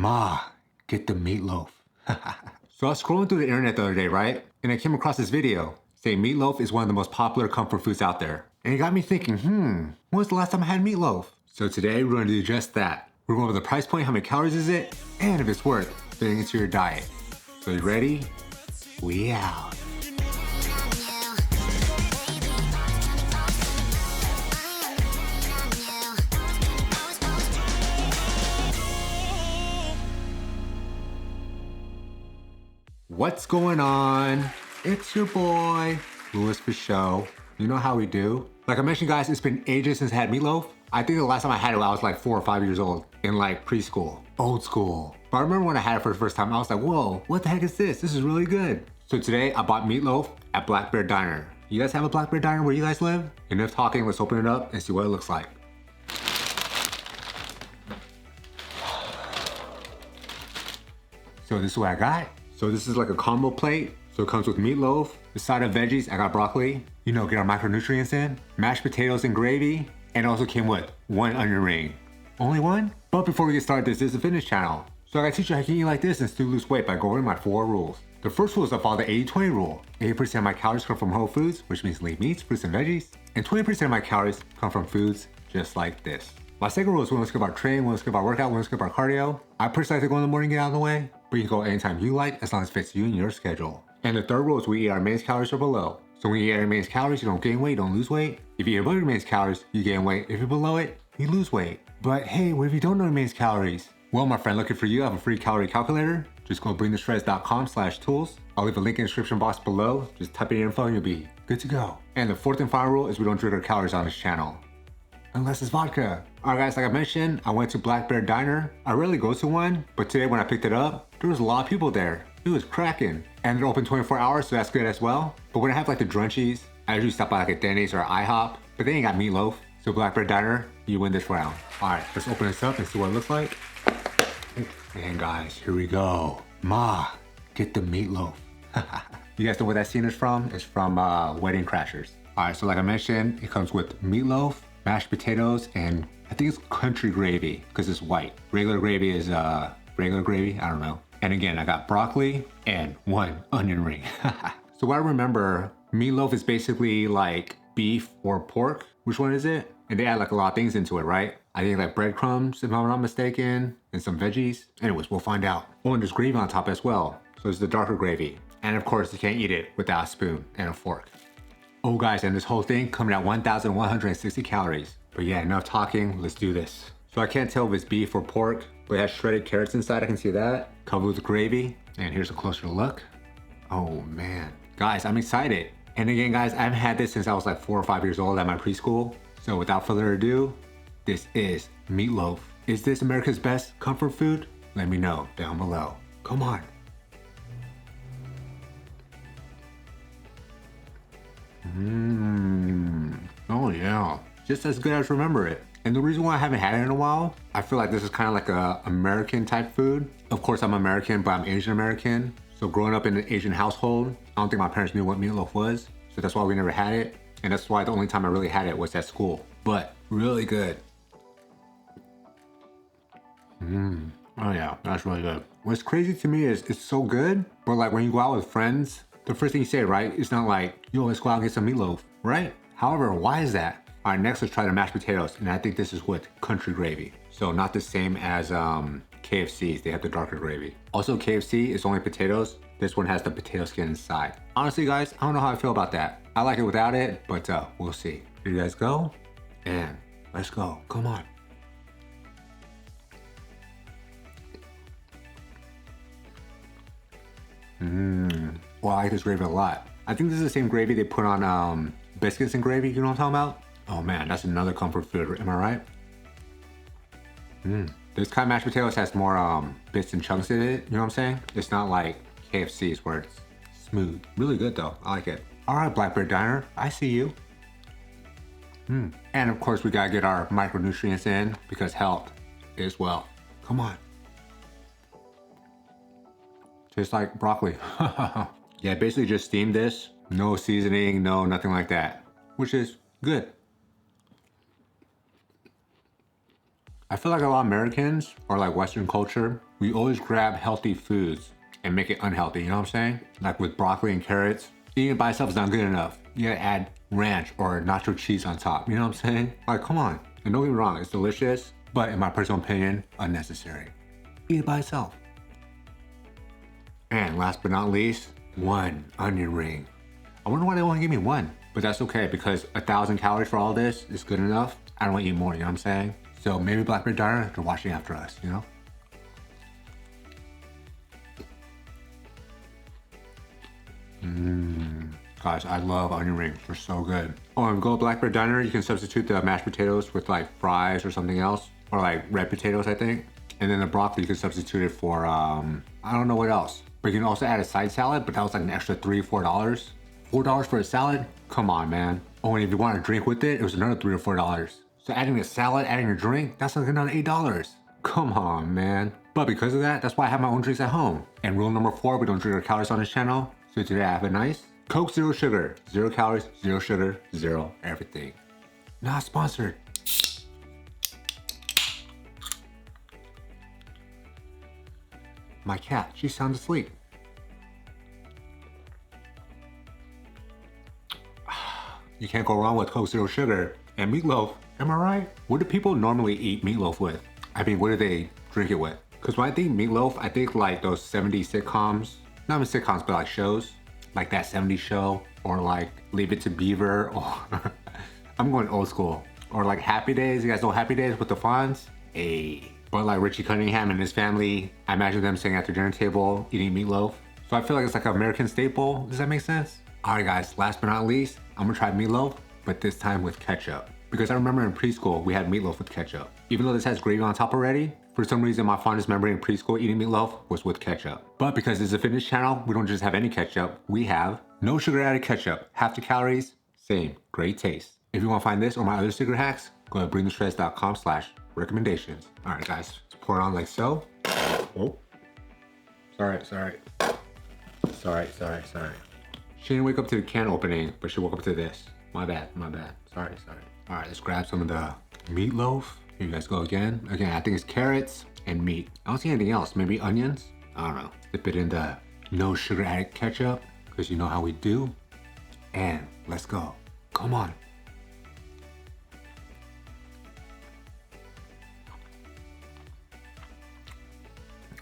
Ma, get the meatloaf. So I was scrolling through the internet the other day, right? And I came across this video saying meatloaf is one of the most popular comfort foods out there. And it got me thinking, when was the last time I had meatloaf? So today we're going to do just that. We're going over the price point, how many calories is it, and if it's worth fitting into your diet. So you ready? We out. What's going on? It's your boy, Louis Fa Sho. You know how we do. Like I mentioned, guys, it's been ages since I had meatloaf. I think the last time I had it, I was like 4 or 5 years old in like preschool, old school. But I remember when I had it for the first time, I was like, whoa, what the heck is this? This is really good. So today I bought meatloaf at Black Bear Diner. You guys have a Black Bear Diner where you guys live? Enough talking, let's open it up and see what it looks like. So this is what I got. So this is like a combo plate. So it comes with meatloaf, the side of veggies, I got broccoli, you know, get our macronutrients in, mashed potatoes and gravy, and it also came with 1 onion ring. Only one? But before we get started, this is a fitness channel. So I gotta teach you how you can eat like this and still lose weight by going over my 4 rules. The first rule is to follow the 80-20 rule. 80% of my calories come from whole foods, which means lean meats, fruits, and veggies, and 20% of my calories come from foods just like this. My second rule is we don't skip our training, we don't skip our workout, we don't skip our cardio. I personally like to go in the morning, get out of the way, but you can go anytime you like as long as it fits you and your schedule. And the third rule is we eat our main calories or below. So when you eat our main calories, you don't gain weight, you don't lose weight. If you eat above your main calories, you gain weight. If you're below it, you lose weight. But hey, what if you don't know your main calories? Well, my friend, looking for you, I have a free calorie calculator. Just go to BRINGTHESHREDS.com/tools. I'll leave a link in the description box below. Just type in your info and you'll be good to go. And the fourth and final rule is we don't drink our calories on this channel. Unless it's vodka. Alright guys, like I mentioned, I went to Black Bear Diner. I rarely go to one, but today when I picked it up, there was a lot of people there. It was cracking. And they're open 24 hours, so that's good as well. But when I have like the drunchies, I usually stop by like a Denny's or IHOP, but they ain't got meatloaf. So Black Bear Diner, you win this round. Alright, let's open this up and see what it looks like. And guys, here we go. Ma, get the meatloaf. You guys know where that scene is from? It's from Wedding Crashers. Alright, so like I mentioned, it comes with meatloaf, mashed potatoes, and I think it's country gravy because it's white. Regular gravy is regular gravy, I don't know. And again, I got broccoli and 1 onion ring. So what I remember, meatloaf is basically like beef or pork. Which one is it? And they add like a lot of things into it, right? I think like breadcrumbs, if I'm not mistaken, and some veggies. Anyways, we'll find out. Oh, and there's gravy on top as well. So it's the darker gravy. And of course, you can't eat it without a spoon and a fork. Oh guys, and this whole thing coming at 1,160 calories. But yeah, enough talking, let's do this. So I can't tell if it's beef or pork, but it has shredded carrots inside, I can see that. Covered with gravy, and here's a closer look. Oh man. Guys, I'm excited. And again guys, I haven't had this since I was like 4 or 5 years old at my preschool. So without further ado, this is meatloaf. Is this America's best comfort food? Let me know down below. Come on. Oh yeah, just as good as remember it. And the reason why I haven't had it in a while, I feel like this is kind of like a American type food. Of course I'm American, but I'm Asian American. So growing up in an Asian household, I don't think my parents knew what meatloaf was. So that's why we never had it. And that's why the only time I really had it was at school. But really good. Oh yeah, that's really good. What's crazy to me is it's so good, but like when you go out with friends, the first thing you say, right? It's not like, yo, let's go out and get some meatloaf, right? However, why is that? All right, next let's try the mashed potatoes. And I think this is with country gravy. So not the same as KFC's, they have the darker gravy. Also KFC is only potatoes. This one has the potato skin inside. Honestly guys, I don't know how I feel about that. I like it without it, but we'll see. Here you guys go, and let's go, come on. Well, I like this gravy a lot. I think this is the same gravy they put on biscuits and gravy, you know what I'm talking about? Oh man, that's another comfort food, am I right? This kind of mashed potatoes has more bits and chunks in it, you know what I'm saying? It's not like KFC's where it's smooth. Really good though, I like it. All right, Black Bear Diner, I see you. And of course we gotta get our micronutrients in because health is wealth. Come on. Tastes like broccoli. Yeah, basically just steamed this. No seasoning, no nothing like that. Which is good. I feel like a lot of Americans or like Western culture, we always grab healthy foods and make it unhealthy, you know what I'm saying? Like with broccoli and carrots, eating it by itself is not good enough. You gotta add ranch or nacho cheese on top, you know what I'm saying? Like, come on. And don't get me wrong, it's delicious, but in my personal opinion, unnecessary. Eat it by itself. And last but not least, 1 onion ring. I wonder why they only give me 1, but that's okay because 1,000 calories for all this is good enough. I don't want to eat more, you know what I'm saying? So maybe Blackberry Diner, they're watching after us, you know? Guys, I love onion rings. They're so good. Oh, and go Blackberry Diner, you can substitute the mashed potatoes with like fries or something else. Or like red potatoes, I think. And then the broccoli, you can substitute it for, I don't know what else. But you can also add a side salad, but that was like an extra $3 or $4. $4 for a salad? Come on, man. Oh, and if you want a drink with it, it was another $3 or $4. So adding a salad, adding a drink, that's like another $8. Come on, man. But because of that, that's why I have my own drinks at home. And rule number 4, we don't drink our calories on this channel. So today I have a nice Coke Zero Sugar. 0 calories, 0 sugar, 0 everything. Not sponsored. My cat, she's sound asleep. You can't go wrong with Coke Zero Sugar and meatloaf. Am I right? What do people normally eat meatloaf with? I mean, what do they drink it with? Because when I think meatloaf, I think like those 70s sitcoms. Not even sitcoms, but like shows. Like that 70s show. Or like Leave It to Beaver. Or I'm going old school. Or like Happy Days. You guys know Happy Days with the Fonz? Hey. But like Richie Cunningham and his family, I imagine them sitting at the dinner table eating meatloaf. So I feel like it's like an American staple. Does that make sense? All right, guys, last but not least, I'm gonna try meatloaf, but this time with ketchup. Because I remember in preschool, we had meatloaf with ketchup. Even though this has gravy on top already, for some reason, my fondest memory in preschool eating meatloaf was with ketchup. But because it's a fitness channel, we don't just have any ketchup. We have no sugar added ketchup. Half the calories, same, great taste. If you wanna find this or my other secret hacks, go to BRINGTHESHREDS.com/recommendations. All right, guys, let's pour it on like so. Oh, sorry. She didn't wake up to the can opening, but she woke up to this. My bad. Sorry. All right, let's grab some of the meatloaf. Here you guys go again. Again, I think it's carrots and meat. I don't see anything else. Maybe onions? I don't know. Dip it in the no sugar added ketchup, because you know how we do. And let's go. Come on.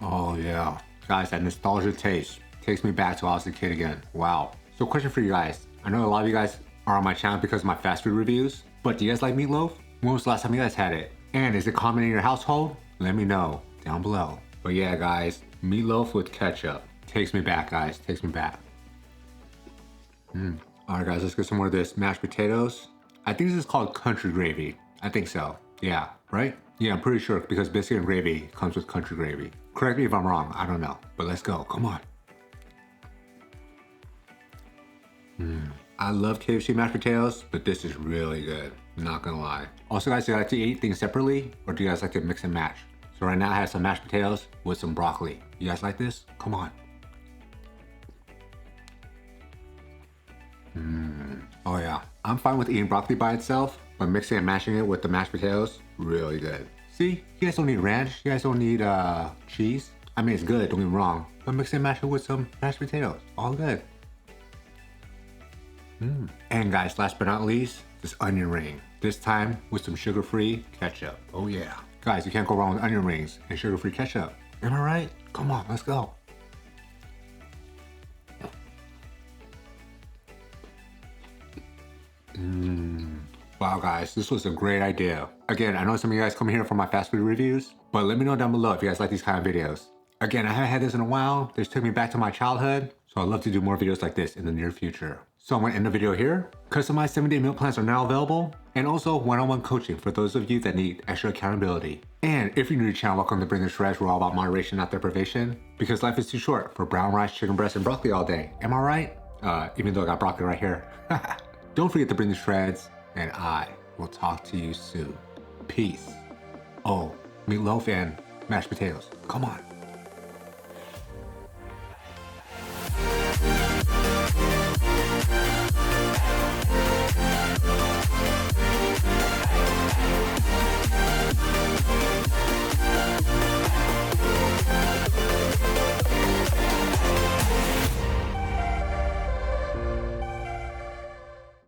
Oh yeah. Guys, that nostalgia taste takes me back to when I was a kid again. Wow. So question for you guys. I know a lot of you guys are on my channel because of my fast food reviews, but do you guys like meatloaf? When was the last time you guys had it? And is it common in your household? Let me know down below. But yeah, guys, meatloaf with ketchup. Takes me back, guys, takes me back. All right, guys, let's get some more of this mashed potatoes. I think this is called country gravy. I think so. Yeah, right? Yeah, I'm pretty sure because biscuit and gravy comes with country gravy. Correct me if I'm wrong, I don't know. But let's go, come on. I love KFC mashed potatoes, but this is really good, not gonna lie. Also, guys, do you like to eat things separately or do you guys like to mix and match? So right now I have some mashed potatoes with some broccoli. You guys like this? Come on. Oh yeah, I'm fine with eating broccoli by itself, but mixing and mashing it with the mashed potatoes, really good. See, you guys don't need ranch, you guys don't need cheese. I mean, it's good, don't get me wrong, but mix and mash it with some mashed potatoes, all good. And guys, last but not least, this onion ring. This time with some sugar-free ketchup. Oh yeah. Guys, you can't go wrong with onion rings and sugar-free ketchup. Am I right? Come on, let's go. Wow, guys, this was a great idea. Again, I know some of you guys come here for my fast food reviews, but let me know down below if you guys like these kind of videos. Again, I haven't had this in a while. This took me back to my childhood, so I'd love to do more videos like this in the near future. So I'm gonna end the video here. Customized 7-day meal plans are now available, and also one-on-one coaching for those of you that need extra accountability. And if you're new to the channel, welcome to Bring the Shreds. We're all about moderation, not deprivation, because life is too short for brown rice, chicken breast, and broccoli all day. Am I right? Even though I got broccoli right here. Don't forget to bring the shreds, and I will talk to you soon. Peace. Oh, meatloaf and mashed potatoes. Come on.